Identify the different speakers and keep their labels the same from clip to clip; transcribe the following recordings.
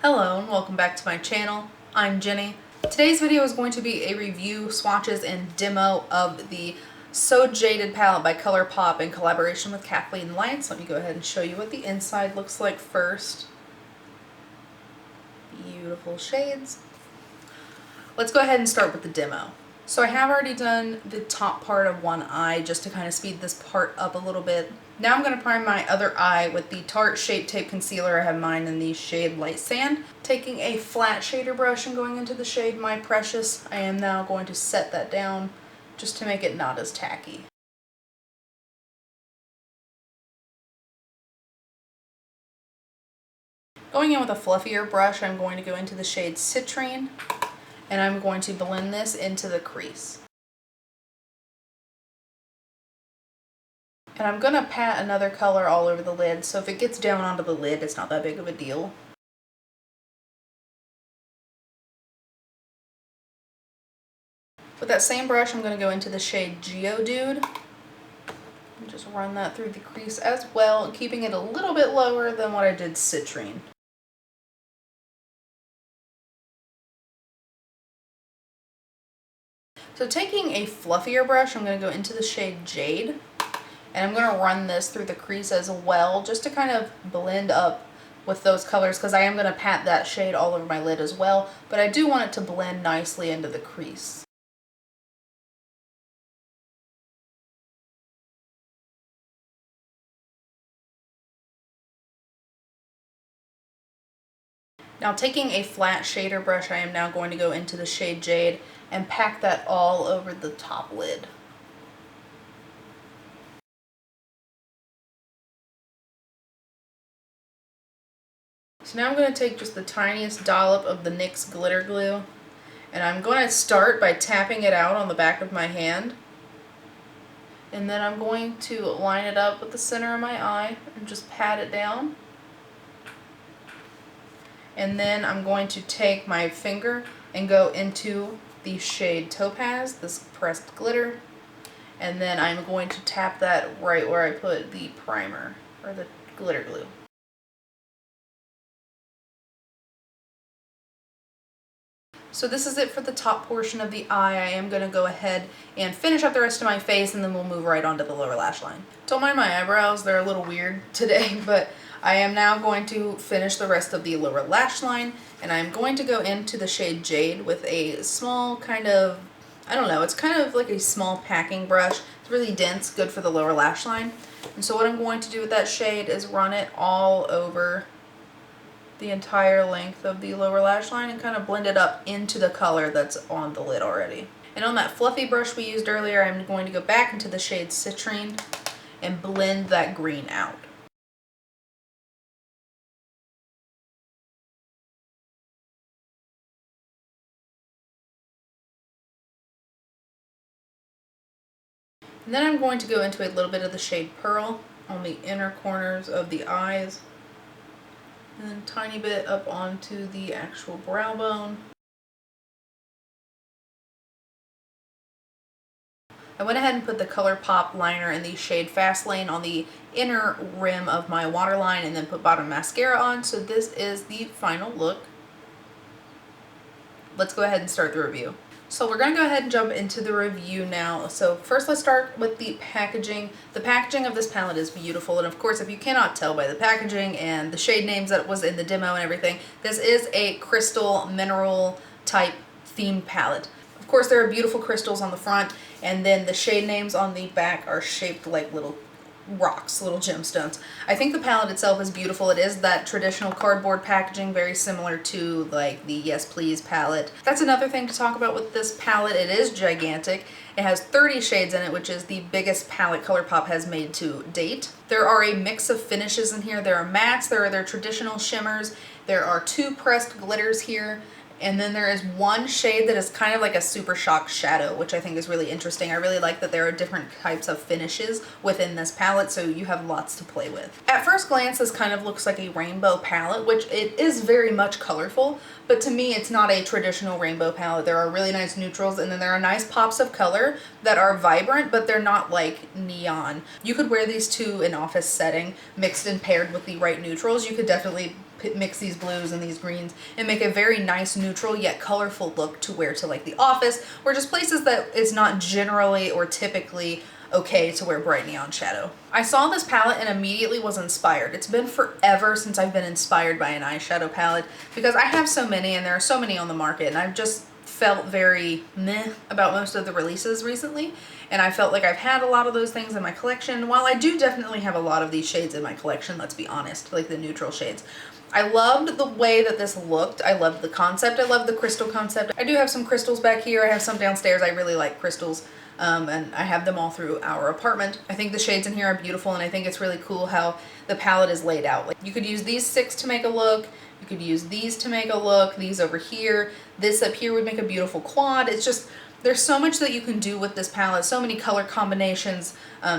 Speaker 1: Hello and welcome back to my channel. I'm Jenny. Today's video is going to be a review, swatches, and demo of the So Jaded palette by ColourPop in collaboration with Kathleenlights. Let me go ahead and show you what the inside looks like first. Beautiful shades. Let's go ahead and start with the demo. So I have already done the top part of one eye just to kind of speed this part up a little bit. Now I'm going to prime my other eye with the Tarte Shape Tape Concealer. I have mine in the shade Light Sand. Taking a flat shader brush and going into the shade My Precious, I am now going to set that down just to make it not as tacky. Going in with a fluffier brush, I'm going to go into the shade Citrine, and I'm going to blend this into the crease. And I'm going to pat another color all over the lid, so if it gets down onto the lid, it's not that big of a deal. With that same brush, I'm going to go into the shade Geodude and just run that through the crease as well, keeping it a little bit lower than what I did Citrine. So taking a fluffier brush, I'm going to go into the shade Jade. And I'm going to run this through the crease as well, just to kind of blend up with those colors, because I am going to pat that shade all over my lid as well, but I do want it to blend nicely into the crease. Now taking a flat shader brush, I am now going to go into the shade Jade and pack that all over the top lid. So now I'm going to take just the tiniest dollop of the NYX glitter glue, and I'm going to start by tapping it out on the back of my hand, and then I'm going to line it up with the center of my eye and just pat it down. And then I'm going to take my finger and go into the shade Topaz, this pressed glitter, and then I'm going to tap that right where I put the primer or the glitter glue. So this is it for the top portion of the eye. I am going to go ahead and finish up the rest of my face, and then we'll move right on to the lower lash line. Don't mind my eyebrows, they're a little weird today, but I am now going to finish the rest of the lower lash line, and I'm going to go into the shade Jade with a small kind of, I don't know, it's kind of like a small packing brush. It's really dense, good for the lower lash line. And so what I'm going to do with that shade is run it all over the entire length of the lower lash line and kind of blend it up into the color that's on the lid already. And on that fluffy brush we used earlier, I'm going to go back into the shade Citrine and blend that green out. And then I'm going to go into a little bit of the shade Pearl on the inner corners of the eyes, and then a tiny bit up onto the actual brow bone. I went ahead and put the ColourPop liner in the shade Fast Lane on the inner rim of my waterline, and then put bottom mascara on. So this is the final look. Let's go ahead and start the review. So we're going to go ahead and jump into the review now. So first let's start with the packaging. The packaging of this palette is beautiful, and of course, if you cannot tell by the packaging and the shade names that was in the demo and everything, this is a crystal mineral type themed palette. Of course, there are beautiful crystals on the front, and then the shade names on the back are shaped like little rocks, little gemstones. I think the palette itself is beautiful. It is that traditional cardboard packaging, very similar to like the Yes Please palette. That's another thing to talk about with this palette. It is gigantic. It has 30 shades in it, which is the biggest palette ColourPop has made to date. There are a mix of finishes in here. There are mattes, there are their traditional shimmers, there are 2 pressed glitters here, and then there is one shade that is kind of like a Super Shock shadow, which I think is really interesting. I really like that there are different types of finishes within this palette, so you have lots to play with. At first glance, this kind of looks like a rainbow palette, which it is very much colorful, but to me, it's not a traditional rainbow palette. There are really nice neutrals, and then there are nice pops of color that are vibrant, but they're not like neon. You could wear these to an office setting, mixed and paired with the right neutrals. You could definitely mix these blues and these greens and make a very nice neutral yet colorful look to wear to like the office or just places that it's not generally or typically okay to wear bright neon shadow. I saw this palette and immediately was inspired. It's been forever since I've been inspired by an eyeshadow palette because I have so many and there are so many on the market, and I've just felt very meh about most of the releases recently, and I felt like I've had a lot of those things in my collection. While I do definitely have a lot of these shades in my collection, let's be honest, like the neutral shades. I loved the way that this looked. I loved the concept. I loved the crystal concept. I do have some crystals back here. I have some downstairs. I really like crystals. And I have them all through our apartment. I think the shades in here are beautiful, and I think it's really cool how the palette is laid out. Like, you could use these 6 to make a look. You could use these to make a look. These over here. This up here would make a beautiful quad. It's just, there's so much that you can do with this palette. So many color combinations,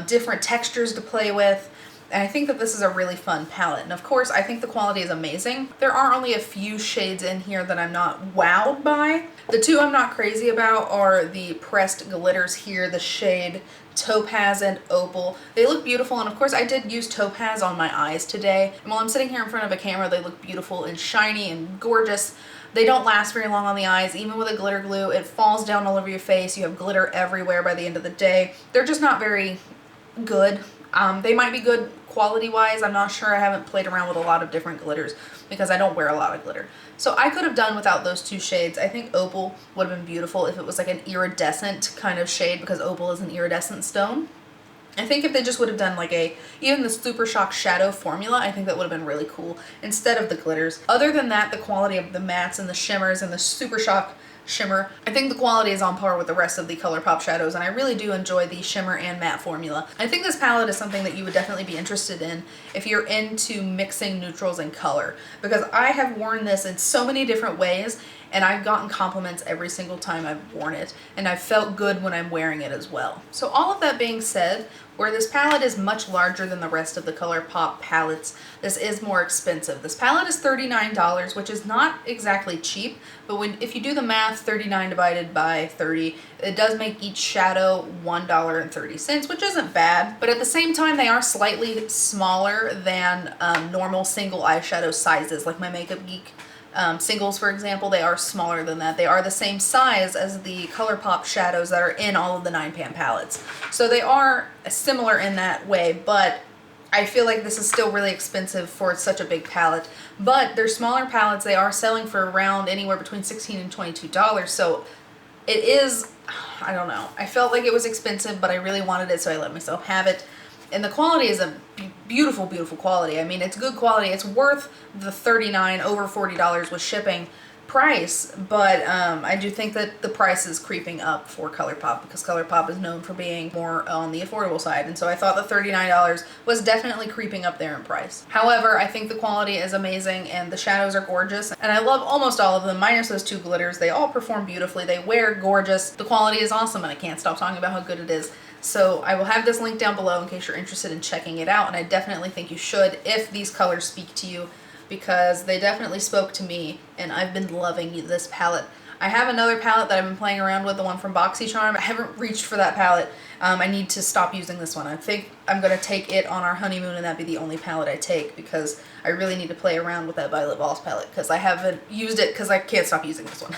Speaker 1: different textures to play with. And I think that this is a really fun palette. And of course, I think the quality is amazing. There are only a few shades in here that I'm not wowed by. The 2 I'm not crazy about are the pressed glitters here, the shade Topaz and Opal. They look beautiful, and of course I did use Topaz on my eyes today. And while I'm sitting here in front of a camera, they look beautiful and shiny and gorgeous. They don't last very long on the eyes. Even with a glitter glue, it falls down all over your face. You have glitter everywhere by the end of the day. They're just not very good. They might be good quality-wise. I'm not sure. I haven't played around with a lot of different glitters because I don't wear a lot of glitter. So I could have done without those 2 shades. I think Opal would have been beautiful if it was like an iridescent kind of shade, because Opal is an iridescent stone. I think if they just would have done like even the Super Shock Shadow formula, I think that would have been really cool instead of the glitters. Other than that, the quality of the mattes and the shimmers and the Super Shock shimmer, I think the quality is on par with the rest of the ColourPop shadows, and I really do enjoy the shimmer and matte formula. I think this palette is something that you would definitely be interested in if you're into mixing neutrals and color, because I have worn this in so many different ways, and I've gotten compliments every single time I've worn it, and I've felt good when I'm wearing it as well. So all of that being said, where this palette is much larger than the rest of the ColourPop palettes, this is more expensive. This palette is $39, which is not exactly cheap, but if you do the math, 39 divided by 30, it does make each shadow $1.30, which isn't bad, but at the same time, they are slightly smaller than normal single eyeshadow sizes, like my Makeup Geek singles, for example. They are smaller than that. They are the same size as the ColourPop shadows that are in all of the 9pan palettes. So they are similar in that way, but I feel like this is still really expensive for such a big palette. But they're smaller palettes. They are selling for around anywhere between $16 and $22. So it is, I don't know. I felt like it was expensive, but I really wanted it, so I let myself have it. And the quality is a beautiful, beautiful quality. I mean, it's good quality. It's worth the $39, over $40 with shipping price, but I do think that the price is creeping up for ColourPop, because ColourPop is known for being more on the affordable side, and so I thought the $39 was definitely creeping up there in price. However, I think the quality is amazing and the shadows are gorgeous, and I love almost all of them, minus those 2 glitters. They all perform beautifully. They wear gorgeous. The quality is awesome, and I can't stop talking about how good it is. So I will have this link down below in case you're interested in checking it out, and I definitely think you should if these colors speak to you, because they definitely spoke to me, and I've been loving this palette. I have another palette that I've been playing around with, the one from BoxyCharm. I haven't reached for that palette. I need to stop using this one. I think I'm going to take it on our honeymoon, and that'd be the only palette I take, because I really need to play around with that Violet Voss palette, because I haven't used it because I can't stop using this one.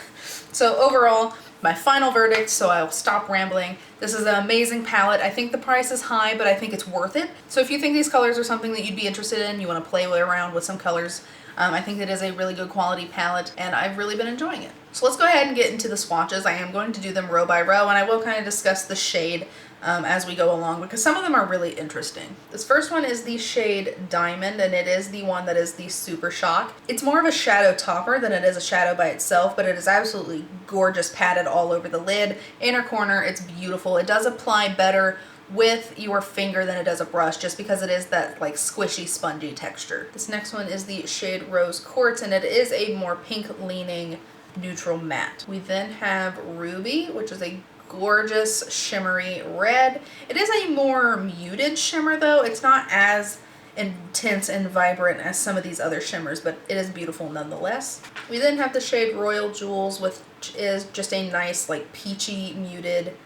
Speaker 1: So overall, my final verdict, so I'll stop rambling. This is an amazing palette. I think the price is high, but I think it's worth it. So if you think these colors are something that you'd be interested in, you want to play around with some colors, I think it is a really good quality palette, and I've really been enjoying it. So let's go ahead and get into the swatches. I am going to do them row by row, and I will kind of discuss the shade as we go along, because some of them are really interesting. This first one is the shade Diamond, and it is the one that is the Super Shock. It's more of a shadow topper than it is a shadow by itself, but it is absolutely gorgeous, padded all over the lid. Inner corner, it's beautiful. It does apply better with your finger than it does a brush, just because it is that like squishy, spongy texture. This next one is the shade Rose Quartz, and it is a more pink leaning neutral matte. We then have Ruby, which is a gorgeous shimmery red. It is a more muted shimmer though. It's not as intense and vibrant as some of these other shimmers, but it is beautiful nonetheless. We then have the shade Royal Jewels, which is just a nice like peachy muted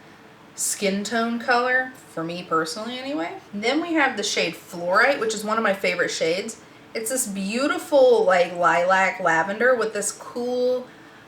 Speaker 1: skin tone color, for me personally anyway. And then we have the shade Fluorite, which is one of my favorite shades, It's this beautiful like lilac lavender with this cool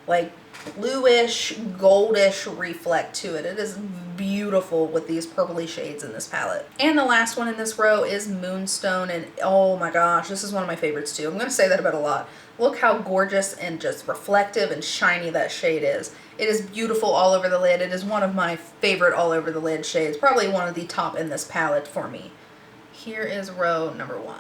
Speaker 1: like bluish, goldish reflect to it. It is beautiful with these purpley shades in this palette. And the last one in this row is Moonstone, and oh my gosh, this is one of my favorites too. I'm going to say that about a lot. Look how gorgeous and just reflective and shiny that shade is. It is beautiful all over the lid. It is one of my favorite all over the lid shades, probably one of the top in this palette for me. Here is row number 1.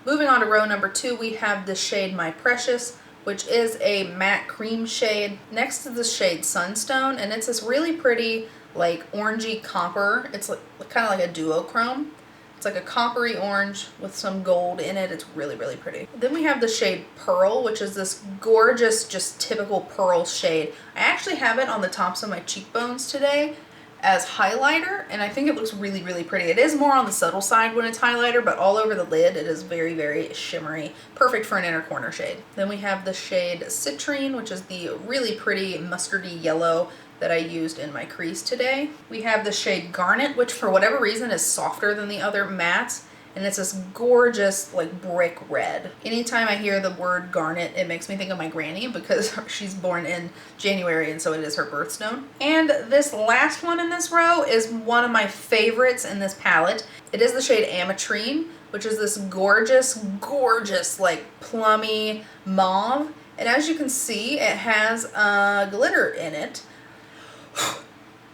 Speaker 1: Moving on to row number 2, we have the shade My Precious, which is a matte cream shade. Next is the shade Sunstone, and it's this really pretty like orangey copper. It's like kind of like a duochrome. It's like a coppery orange with some gold in it. It's really, really pretty. Then we have the shade Pearl, which is this gorgeous, just typical pearl shade. I actually have it on the tops of my cheekbones today as highlighter, and I think it looks really, really pretty. It is more on the subtle side when it's highlighter, but all over the lid it is very, very shimmery. Perfect for an inner corner shade. Then we have the shade Citrine, which is the really pretty mustardy yellow that I used in my crease today. We have the shade Garnet, which for whatever reason is softer than the other mattes, and it's this gorgeous like brick red. Anytime I hear the word garnet, it makes me think of my granny because she's born in January and so it is her birthstone. And this last one in this row is one of my favorites in this palette. It is the shade Ametrine, which is this gorgeous, gorgeous like plummy mauve. And as you can see, it has glitter in it.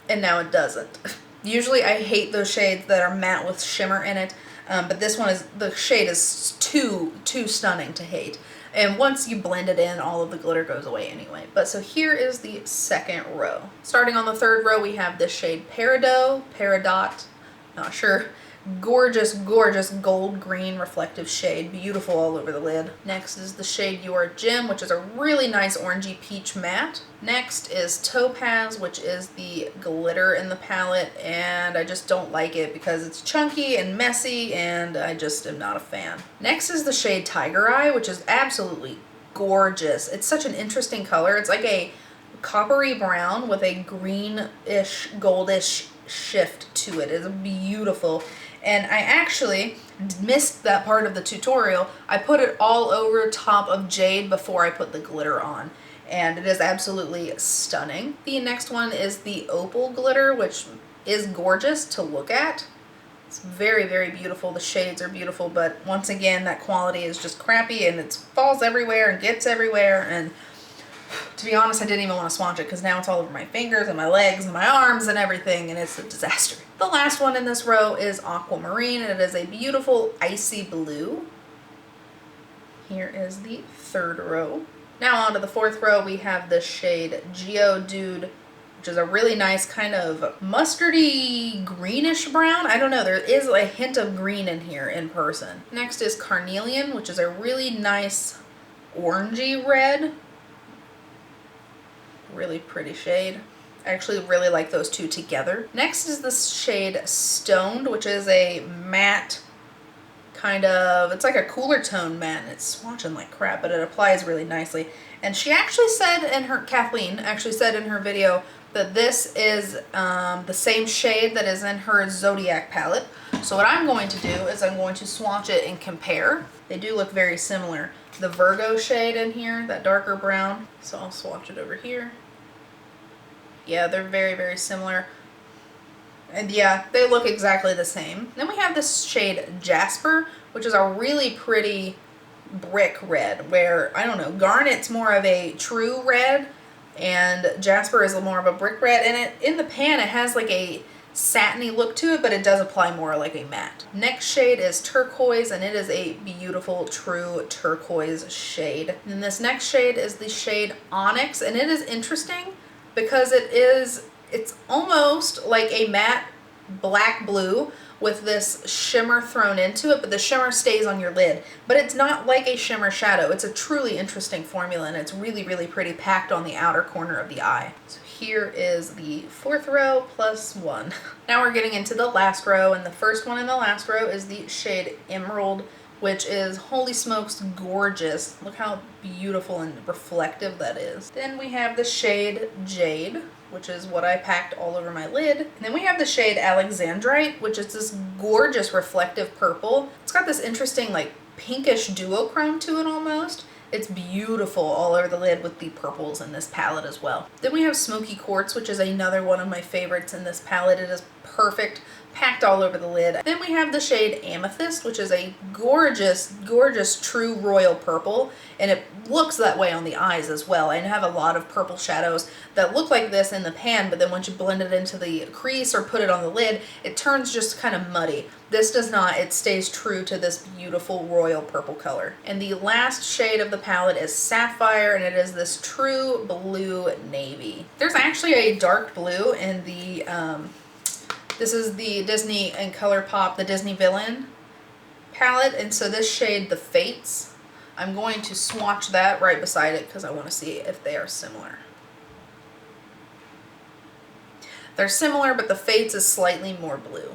Speaker 1: And now it doesn't. Usually I hate those shades that are matte with shimmer in it. But this one is, the shade is too stunning to hate. And once you blend it in, all of the glitter goes away anyway. But so here is the second row. Starting on the third row, we have the shade Peridot, not sure. Gorgeous, gorgeous gold green reflective shade. Beautiful all over the lid. Next is the shade Your Gem, which is a really nice orangey peach matte. Next is Topaz, which is the glitter in the palette, and I just don't like it because it's chunky and messy, and I just am not a fan. Next is the shade Tiger Eye, which is absolutely gorgeous. It's such an interesting color. It's like a coppery brown with a greenish, goldish shift to it. It's beautiful. And I actually missed that part of the tutorial. I put it all over top of Jade before I put the glitter on, and it is absolutely stunning. The next one is the Opal glitter, which is gorgeous to look at. It's very, very beautiful. The shades are beautiful, but once again, that quality is just crappy, and it falls everywhere and gets everywhere, and to be honest, I didn't even want to swatch it because now it's all over my fingers and my legs and my arms and everything, and it's a disaster. The last one in this row is Aquamarine, and it is a beautiful icy blue. Here is the third row. Now on to the fourth row, we have the shade Geodude, which is a really nice kind of mustardy greenish brown. I don't know, there is a hint of green in here in person. Next is Carnelian, which is a really nice orangey red. Really pretty shade. I actually really like those two together. Next is this shade Stoned, which is a matte kind of, it's like a cooler tone matte, and it's swatching like crap, but it applies really nicely. And she actually said in her, Kathleen actually said in her video that this is the same shade that is in her Zodiac palette. So what I'm going to do is I'm going to swatch it and compare. They do look very similar. The Virgo shade in here, that darker brown. So I'll swatch it over here. Yeah, they're very, very similar. And yeah, they look exactly the same. Then we have this shade Jasper, which is a really pretty brick red, where, I don't know, Garnet's more of a true red, and Jasper is more of a brick red. And in the pan, it has like a satiny look to it, but it does apply more like a matte. Next shade is Turquoise, and it is a beautiful true turquoise shade. And this next shade is the shade Onyx, and it is interesting because it's almost like a matte black blue with this shimmer thrown into it, but the shimmer stays on your lid. But it's not like a shimmer shadow. It's a truly interesting formula, and it's really, really pretty packed on the outer corner of the eye. So here is the fourth row plus one. Now we're getting into the last row, and the first one in the last row is the shade Emerald, which is, holy smokes, gorgeous. Look how beautiful and reflective that is. Then we have the shade Jade, which is what I packed all over my lid. And then we have the shade Alexandrite, which is this gorgeous reflective purple. It's got this interesting like pinkish duochrome to it almost. It's beautiful all over the lid with the purples in this palette as well. Then we have Smoky Quartz, which is another one of my favorites in this palette. It is perfect, packed all over the lid. Then we have the shade Amethyst, which is a gorgeous, gorgeous true royal purple, and it looks that way on the eyes as well. I have a lot of purple shadows that look like this in the pan, but then once you blend it into the crease or put it on the lid, it turns just kind of muddy. This does not, it stays true to this beautiful royal purple color. And the last shade of the palette is Sapphire, and it is this true blue navy. There's actually a dark blue in the, this is the Disney and ColourPop, the Disney Villain palette, and so this shade, the Fates, I'm going to swatch that right beside it because I want to see if they are similar. They're similar, but the Fates is slightly more blue.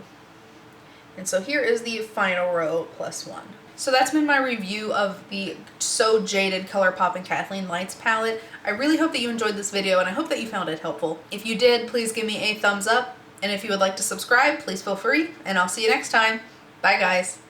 Speaker 1: And so here is the final row plus one. So that's been my review of the So Jaded ColourPop and Kathleenlights palette. I really hope that you enjoyed this video, and I hope that you found it helpful. If you did, please give me a thumbs up. And if you would like to subscribe, please feel free, and I'll see you next time. Bye guys.